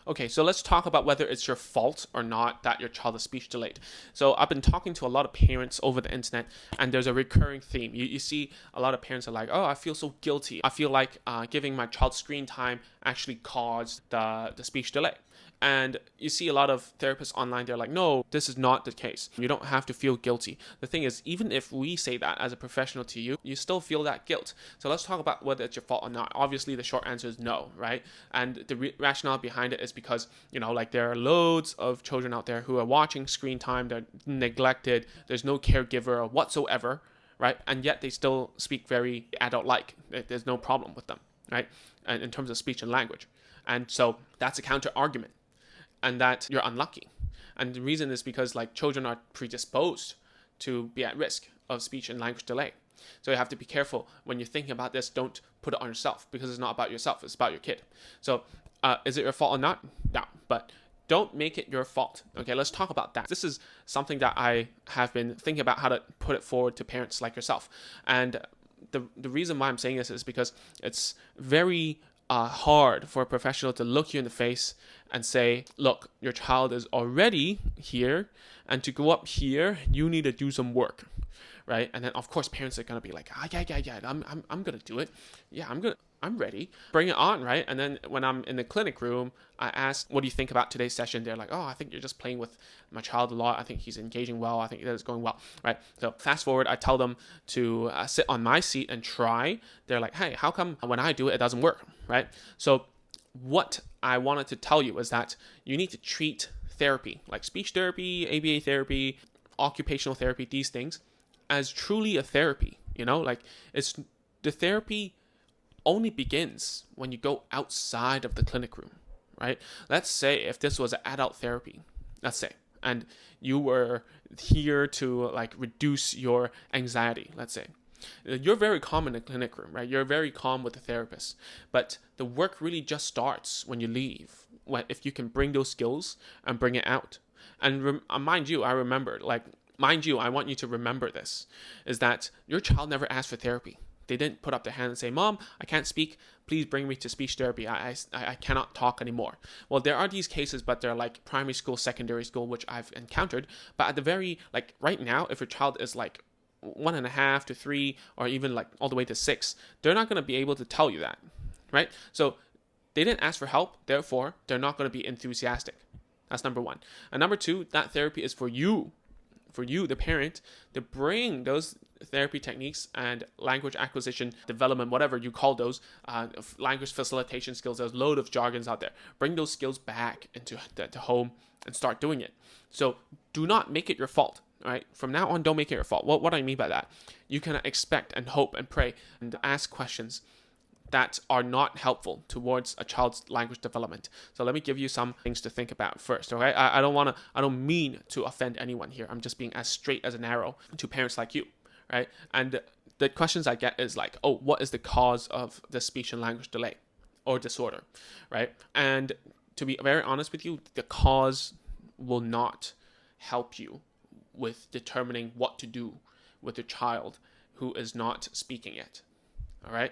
Okay, so let's talk about whether it's your fault or not that your child is speech delayed. So I've been talking to a lot of parents over the internet, and there's a recurring theme. You see a lot of parents are like, oh, I feel so guilty. I feel like giving my child screen time actually caused the speech delay. And you see a lot of therapists online, they're like, no, this is not the case. You don't have to feel guilty. The thing is, even if we say that as a professional to you, you still feel that guilt. So let's talk about whether it's your fault or not. Obviously, the short answer is no, right? And the rationale behind it is because, like there are loads of children out there who are watching screen time, they're neglected, there's no caregiver whatsoever, right? And yet they still speak very adult-like. There's no problem with them, right? And in terms of speech and language. And so that's a counter argument. And that you're unlucky. And the reason is because children are predisposed to be at risk of speech and language delay. So you have to be careful when you're thinking about this. Don't put it on yourself, because it's not about yourself. It's about your kid. So is it your fault or not? No, but don't make it your fault. Okay, let's talk about that. This is something that I have been thinking about how to put it forward to parents like yourself. And the reason why I'm saying this is because it's very hard for a professional to look you in the face and say, look, your child is already here, and to go up here, you need to do some work, right? And then of course parents are gonna be like, yeah, I'm gonna do it. Yeah, I'm ready. Bring it on, right? And then when I'm in the clinic room, I ask, what do you think about today's session? They're like, oh, I think you're just playing with my child a lot. I think he's engaging well. I think that it's going well, right? So fast forward, I tell them to sit on my seat and try. They're like, hey, how come when I do it, it doesn't work, right? So what I wanted to tell you is that you need to treat therapy, like speech therapy, ABA therapy, occupational therapy, these things, as truly a therapy. It's the therapy only begins when you go outside of the clinic room, right? Let's say if this was an adult therapy, and you were here to reduce your anxiety, let's say. You're very calm in the clinic room, right? You're very calm with the therapist, but the work really just starts when you leave. If you can bring those skills and bring it out. And mind you, I want you to remember this, is that your child never asked for therapy. They didn't put up their hand and say, Mom, I can't speak. Please bring me to speech therapy. I cannot talk anymore. Well, there are these cases, but they're like primary school, secondary school, which I've encountered. But at the very, right now, if your child is 1.5 to 3, or even all the way to 6, they're not going to be able to tell you that, right? So they didn't ask for help. Therefore, they're not going to be enthusiastic. That's number one. And number two, that therapy is for you, the parent, to bring those therapy techniques and language acquisition, development, whatever you call those, language facilitation skills. There's a load of jargons out there. Bring those skills back into the home and start doing it. So do not make it your fault. All right? From now on, don't make it your fault. What do I mean by that? You can expect and hope and pray and ask questions that are not helpful towards a child's language development. So let me give you some things to think about first, okay? I don't mean to offend anyone here. I'm just being as straight as an arrow to parents like you, right? And the questions I get is what is the cause of the speech and language delay or disorder, right? And to be very honest with you, the cause will not help you with determining what to do with a child who is not speaking yet, all right?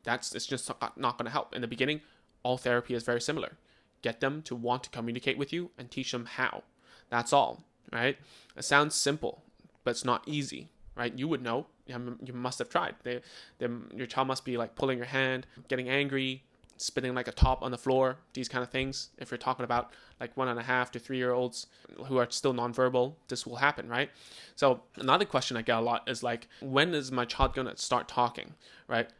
It's just not going to help. In the beginning, all therapy is very similar. Get them to want to communicate with you and teach them how. That's all, right? It sounds simple, but it's not easy, right? You would know. You must have tried. Your child must be pulling your hand, getting angry, spitting like a top on the floor, these kind of things. If you're talking about 1.5 to 3-year-olds who are still nonverbal, this will happen, right? So another question I get a lot is when is my child going to start talking, right?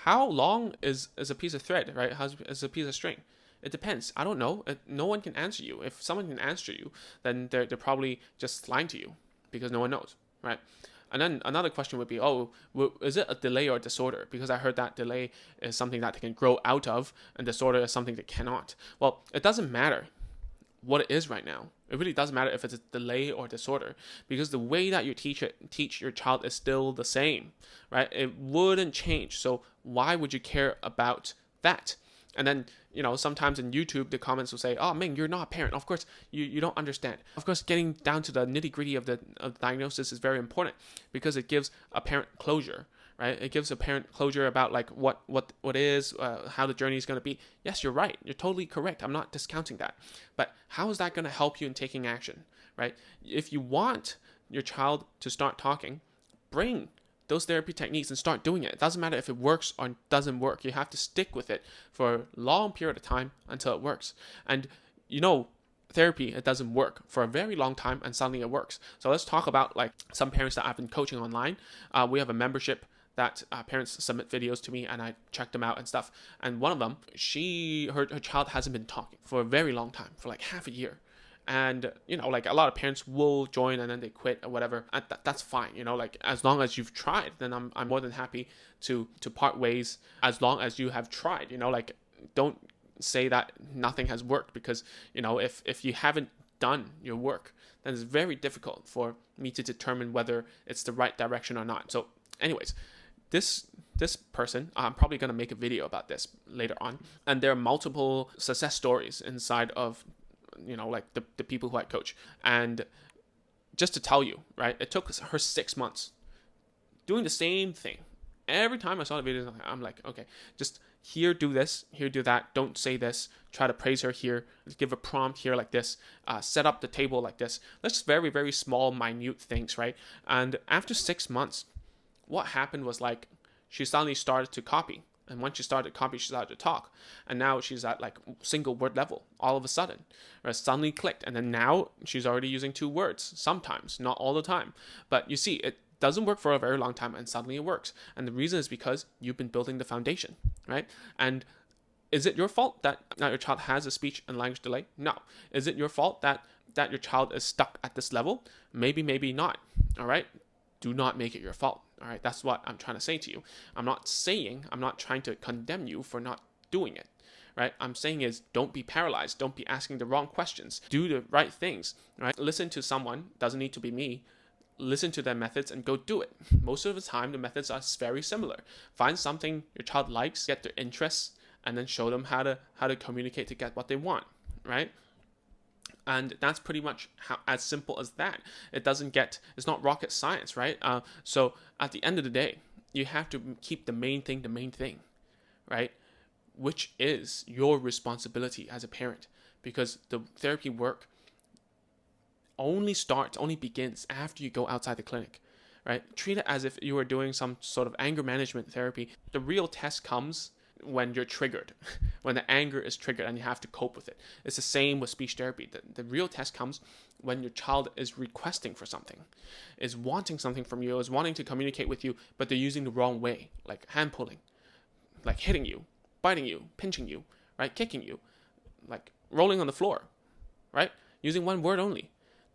How long is a piece of thread, right? How is a piece of string? It depends. I don't know. No one can answer you. If someone can answer you, then they're probably just lying to you because no one knows, right? And then another question would be, is it a delay or a disorder? Because I heard that delay is something that they can grow out of, and disorder is something they cannot. Well, it doesn't matter what it is right now. It really doesn't matter if it's a delay or disorder, because the way that you teach your child is still the same, right? It wouldn't change. So why would you care about that? And then, sometimes in YouTube, the comments will say, oh, Ming, you're not a parent. Of course, you don't understand. Of course, getting down to the nitty gritty of the diagnosis is very important because it gives a parent closure, right? It gives a parent closure about like what is, how the journey is going to be. Yes, you're right. You're totally correct. I'm not discounting that. But how is that going to help you in taking action, right? If you want your child to start talking, bring those therapy techniques and start doing it. It doesn't matter if it works or doesn't work. You have to stick with it for a long period of time until it works. And therapy, it doesn't work for a very long time and suddenly it works. So let's talk about like some parents that I've been coaching online. We have a membership that parents submit videos to me and I check them out and stuff. And one of them, her child hasn't been talking for a very long time, for like half a year. And, like a lot of parents will join and then they quit or whatever. And that's fine. Like as long as you've tried, then I'm more than happy to part ways as long as you have tried, like don't say that nothing has worked because, if you haven't done your work, then it's very difficult for me to determine whether it's the right direction or not. So anyways, this person, I'm probably going to make a video about this later on. And there are multiple success stories inside of like the people who I coach. And just to tell you, right, it took her 6 months doing the same thing. Every time I saw the videos, I'm like, okay, just here, do this, here, do that. Don't say this. Try to praise her here. Give a prompt here like this. Set up the table like this. That's just very, very small, minute things, right? And after 6 months, what happened was like she suddenly started to copy. And once she started to copy, she started to talk. And now she's at like single word level all of a sudden. Or suddenly clicked. And then now she's already using 2 words. Sometimes, not all the time. But you see, it doesn't work for a very long time and suddenly it works. And the reason is because you've been building the foundation, right? And is it your fault that your child has a speech and language delay? No. Is it your fault that your child is stuck at this level? Maybe, maybe not. All right? Do not make it your fault. All right, that's what I'm trying to say to you. I'm not trying to condemn you for not doing it, right? I'm saying is don't be paralyzed. Don't be asking the wrong questions. Do the right things, right? Listen to someone, doesn't need to be me. Listen to their methods and go do it. Most of the time, the methods are very similar. Find something your child likes, get their interests, and then show them how to communicate to get what they want, right? And that's pretty much as simple as that. It's not rocket science, right? So at the end of the day, you have to keep the main thing, right? Which is your responsibility as a parent, because the therapy work only begins after you go outside the clinic, right? Treat it as if you were doing some sort of anger management therapy. The real test comes when you're triggered, when the anger is triggered and you have to cope with it. It's the same with speech therapy. The real test comes when your child is requesting for something, is wanting something from you, is wanting to communicate with you, but they're using the wrong way, like hand pulling, like hitting you, biting you, pinching you, right? Kicking you, like rolling on the floor, right? Using one word only.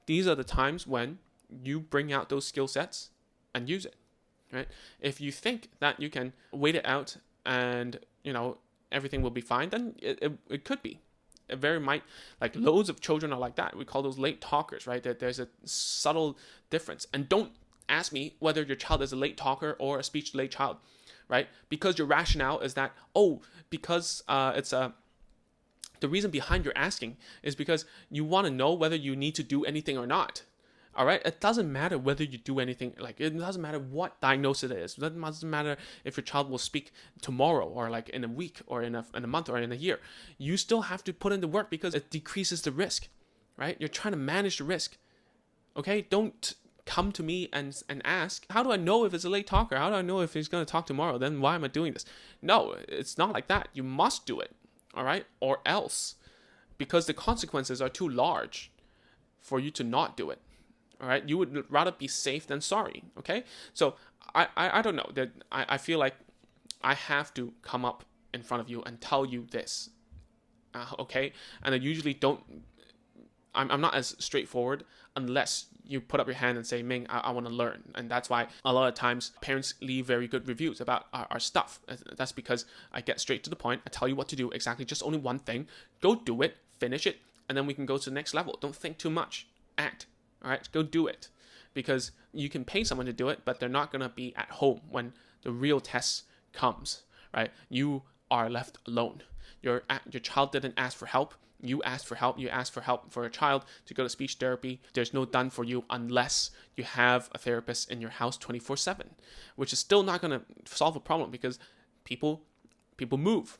These are the times when you bring out those skill sets and use it, right? If you think that you can wait it out and everything will be fine, then it could be. It very might, like loads of children are like that. We call those late talkers, right? That there's a subtle difference. And don't ask me whether your child is a late talker or a speech delayed child, right? Because your rationale is that, because the reason behind your asking is because you want to know whether you need to do anything or not. All right, it doesn't matter whether you do anything, like it doesn't matter what diagnosis it is. It doesn't matter if your child will speak tomorrow or like in a week or in a month or in a year. You still have to put in the work because it decreases the risk, right? You're trying to manage the risk. Okay, don't come to me and ask, how do I know if it's a late talker? How do I know if he's going to talk tomorrow? Then why am I doing this? No, it's not like that. You must do it, all right? Or else, because the consequences are too large for you to not do it. All right, you would rather be safe than sorry. Okay, so I don't know that I feel like I have to come up in front of you and tell you this. Okay, and I usually don't. I'm not as straightforward unless you put up your hand and say, Ming, I want to learn. And that's why a lot of times parents leave very good reviews about our stuff. That's because I get straight to the point. I tell you what to do exactly, just only one thing. Go do it, finish it, and then we can go to the next level. Don't think too much. Act. All right, go do it, because you can pay someone to do it, but they're not going to be at home when the real test comes, right? You are left alone. Your child didn't ask for help. You ask for help. You ask for help for a child to go to speech therapy. There's no done for you unless you have a therapist in your house 24/7, which is still not going to solve a problem because people move,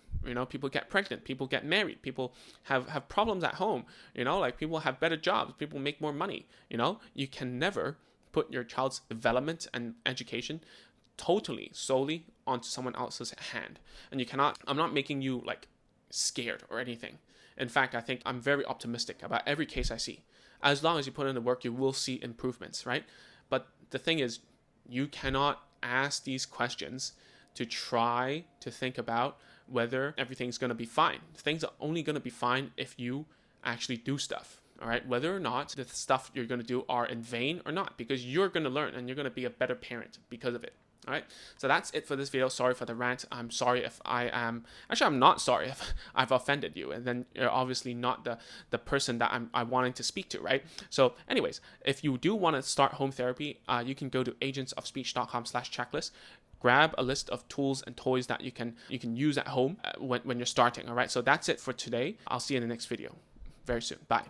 people get pregnant, people get married, people have problems at home, like people have better jobs, people make more money. You can never put your child's development and education totally solely onto someone else's hand. And I'm not making you like scared or anything. In fact, I think I'm very optimistic about every case I see. As long as you put in the work, you will see improvements, right? But the thing is, you cannot ask these questions to try to think about whether everything's going to be fine. Things are only going to be fine if you actually do stuff. All right, whether or not the stuff you're going to do are in vain or not, because you're going to learn and you're going to be a better parent because of it. All right, so that's it for this video. Sorry for the rant. I'm sorry if I'm not sorry if I've offended you, and then you're obviously not the person that I'm wanting to speak to, right? So anyways, if you do want to start home therapy, you can go to agentsofspeech.com/checklist. Grab a list of tools and toys that you can use at home when you're starting. All right, so that's it for today. I'll see you in the next video very soon. Bye.